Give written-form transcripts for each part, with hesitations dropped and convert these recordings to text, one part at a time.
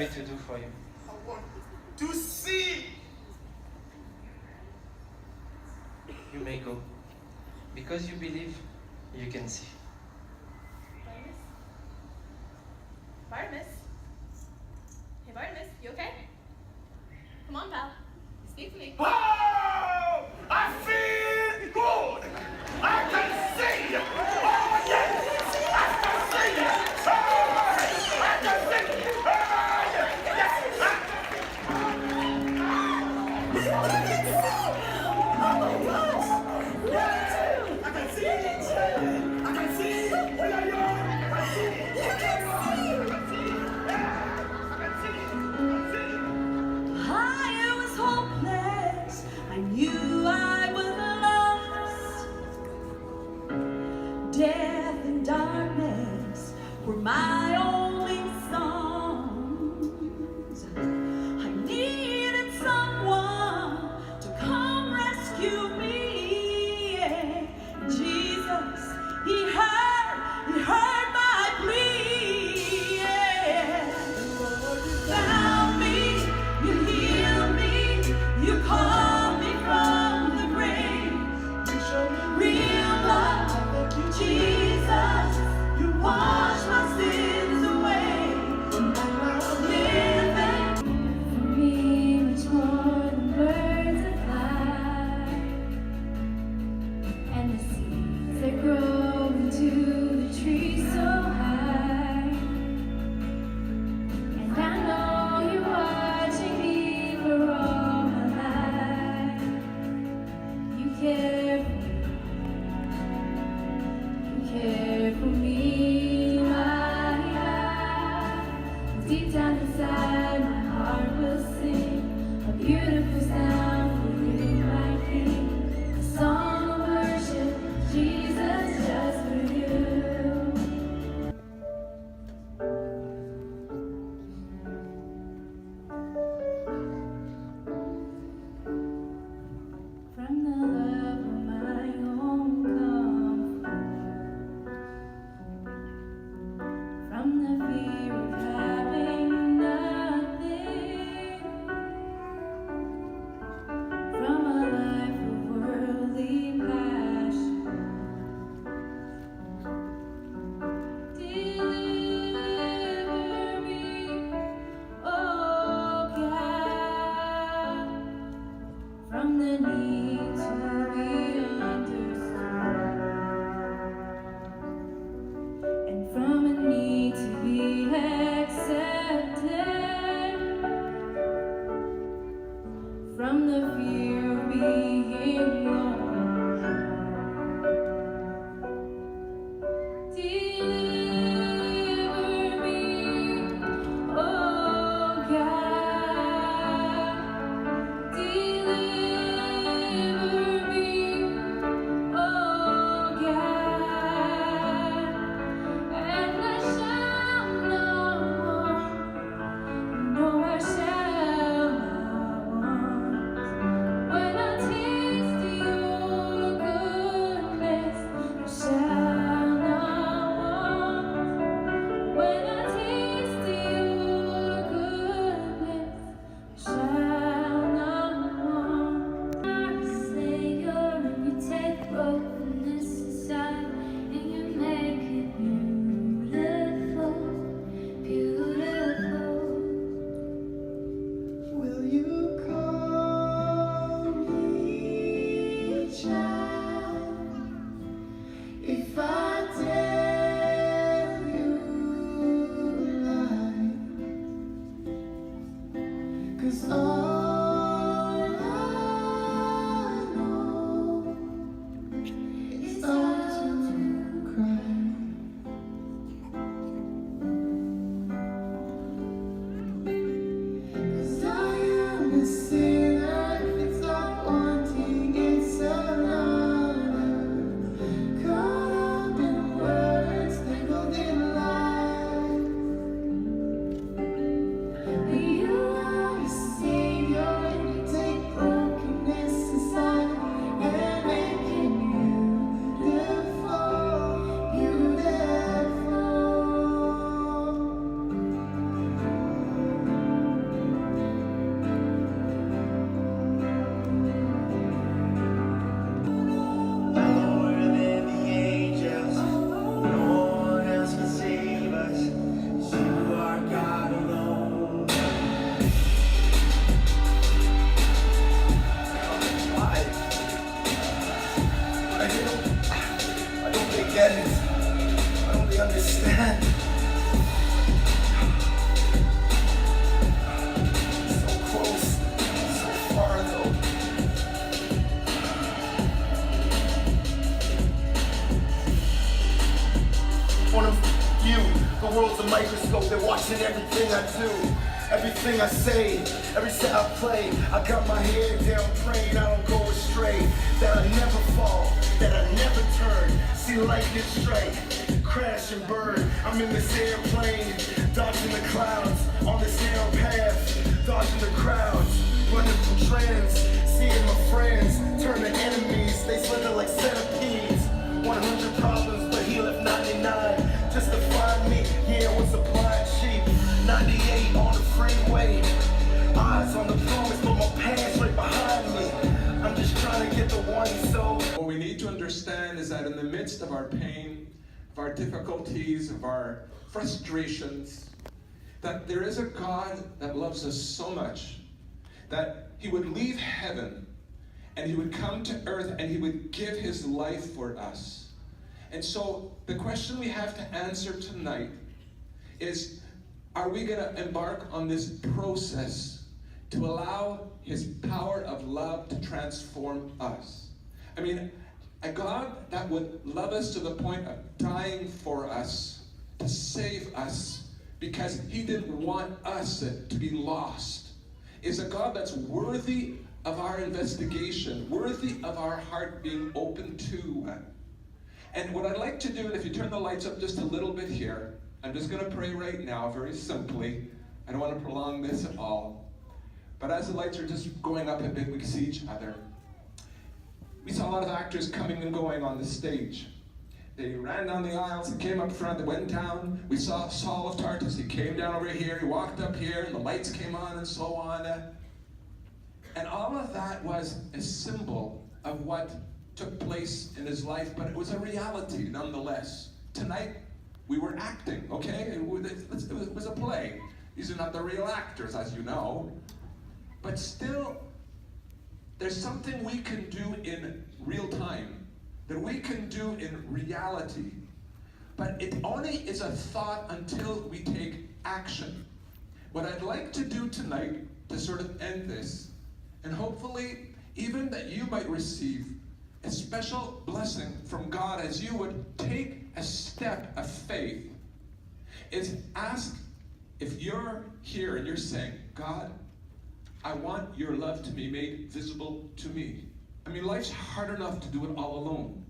me to do for you? I want to see. You may go. Because you believe, you can see. Barnabas? Hey, Barnabas, you okay? Come on, pal. Speak to me. Oh! I feel good. I can see. Oh, yes. I can see. Oh, I can see. Oh, yes. Yes. Oh, my gosh. Yeah. I can see. I can see. Oh, yeah, yeah. I see. You can see. I knew I was lost. Death and darkness were my only songs. I needed someone to come rescue me. Jesus, He heard my plea. The Lord, you found me, you healed me, you called me from the grave. You showed me real love. Jesus, you washed my sins away. And I'm living for me much more than birds that fly, and the seeds that grow into the trees so high. And I know you're watching me for all my life. You care for me, my God. Deep down inside, my heart will sing a beautiful sound for you, my King. A song of worship, Jesus, just for you. From the love of my own comfort, from the fear of having nothing, from a life of worldly passion. Deliver me, oh God, from the need to be understood, and from a need to be accepted, from the fear of being wrong. Deliver me, oh God. Deliver me, oh God, and I shall not want, no, I shall not want. When I taste your goodness, I shall not want. When I taste your goodness, I shall not want. Savior, and you take brokenness aside, and you make it beautiful, beautiful. Will you call me child if I tell you a lie? 'Cause all I know is how to cry. 'Cause I am a sinner, if it's not wanting, it's a lie. world's a microscope, they're watching everything I do, everything I say, every set I play. I got my head down praying I don't go astray, that I never fall, that I never turn. See lightning strike, crash and burn. I'm in this airplane, dodging the clouds, on this narrow path, dodging the crowds, running from trends, seeing my friends turn to enemies. They slither like centipedes. 100 problems, but he left 99 just to find me. Yeah, I was supplying cheap. 98 on the freeway, eyes on the promise, but my past right behind me. I'm just trying to get the one soul. What we need to understand is that in the midst of our pain, of our difficulties, of our frustrations, that there is a God that loves us so much that he would leave heaven and he would come to earth and he would give his life for us. And so the question we have to answer tonight is, are we going to embark on this process to allow his power of love to transform us? I mean, a God that would love us to the point of dying for us, to save us, because he didn't want us to be lost, is a God that's worthy of our investigation, worthy of our heart being open to. And what I'd like to do, and if you turn the lights up just a little bit here, I'm just going to pray right now, very simply. I don't want to prolong this at all. But as the lights are just going up a bit, we can see each other. We saw a lot of actors coming and going on the stage. They ran down the aisles, they came up front, they went down. We saw Saul of Tarsus, he came down over here, he walked up here, and the lights came on and so on. And all of that was a symbol of what took place in his life, but it was a reality nonetheless. Tonight, we were acting, okay? It was a play. These are not the real actors, as you know. But still, there's something we can do in real time, that we can do in reality. But it only is a thought until we take action. What I'd like to do tonight, to sort of end this, and hopefully even that you might receive a special blessing from God as you would take a step of faith, is ask, if you're here and you're saying, God, I want your love to be made visible to me. I mean, life's hard enough to do it all alone.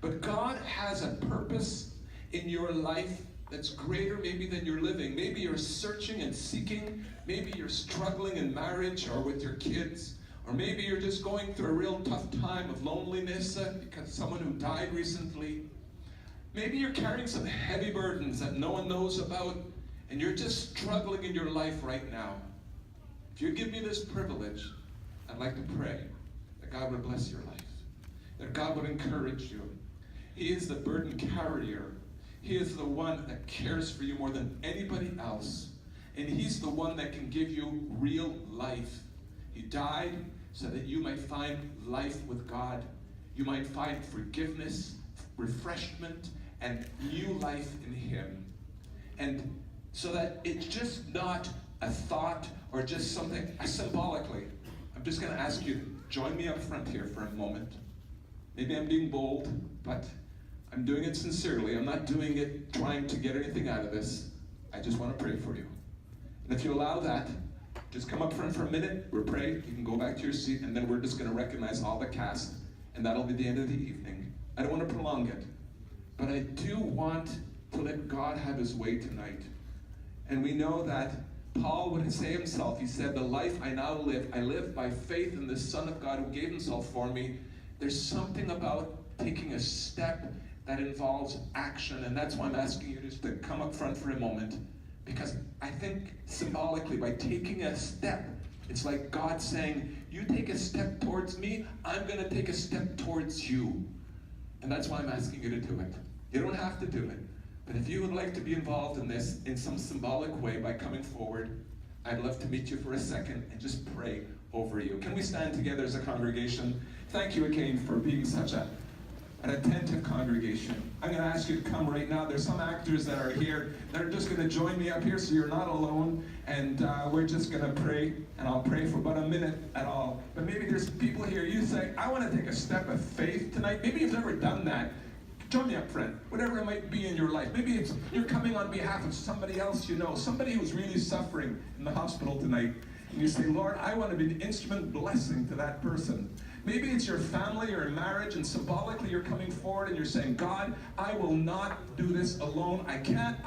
But God has a purpose in your life that's greater maybe than you're living. Maybe you're searching and seeking. Maybe you're struggling in marriage or with your kids. Or maybe you're just going through a real tough time of loneliness because someone who died recently. Maybe you're carrying some heavy burdens that no one knows about, and you're just struggling in your life right now. If you give me this privilege, I'd like to pray that God would bless your life, that God would encourage you. He is the burden carrier. He is the one that cares for you more than anybody else, and he's the one that can give you real life. He died so that you might find life with God. You might find forgiveness, refreshment, and new life in him. And so that it's just not a thought or just something symbolically. I'm just going to ask you to join me up front here for a moment. Maybe I'm being bold, but I'm doing it sincerely. I'm not doing it trying to get anything out of this. I just want to pray for you. And if you allow that, just come up front for a minute, we'll pray, you can go back to your seat, and then we're just going to recognize all the cast, and that'll be the end of the evening. I don't want to prolong it, but I do want to let God have his way tonight. And we know that Paul would say himself, he said, the life I now live, I live by faith in the Son of God who gave himself for me. There's something about taking a step that involves action, and that's why I'm asking you just to come up front for a moment. Because I think symbolically, by taking a step, it's like God saying, you take a step towards me, I'm going to take a step towards you. And that's why I'm asking you to do it. You don't have to do it. But if you would like to be involved in this in some symbolic way by coming forward, I'd love to meet you for a second and just pray over you. Can we stand together as a congregation? Thank you again for being such an attentive congregation. I'm going to ask you to come right now. There's some actors that are here that are just going to join me up here, so you're not alone. And we're just going to pray, and I'll pray for about a minute at all. But maybe there's people here, you say, I want to take a step of faith tonight. Maybe you've never done that. Join me up, friend. Whatever it might be in your life. Maybe it's you're coming on behalf of somebody else you know, somebody who's really suffering in the hospital tonight. And you say, Lord, I want to be an instrument blessing to that person. Maybe it's your family or marriage, and symbolically you're coming forward and you're saying, God, I will not do this alone. I can't.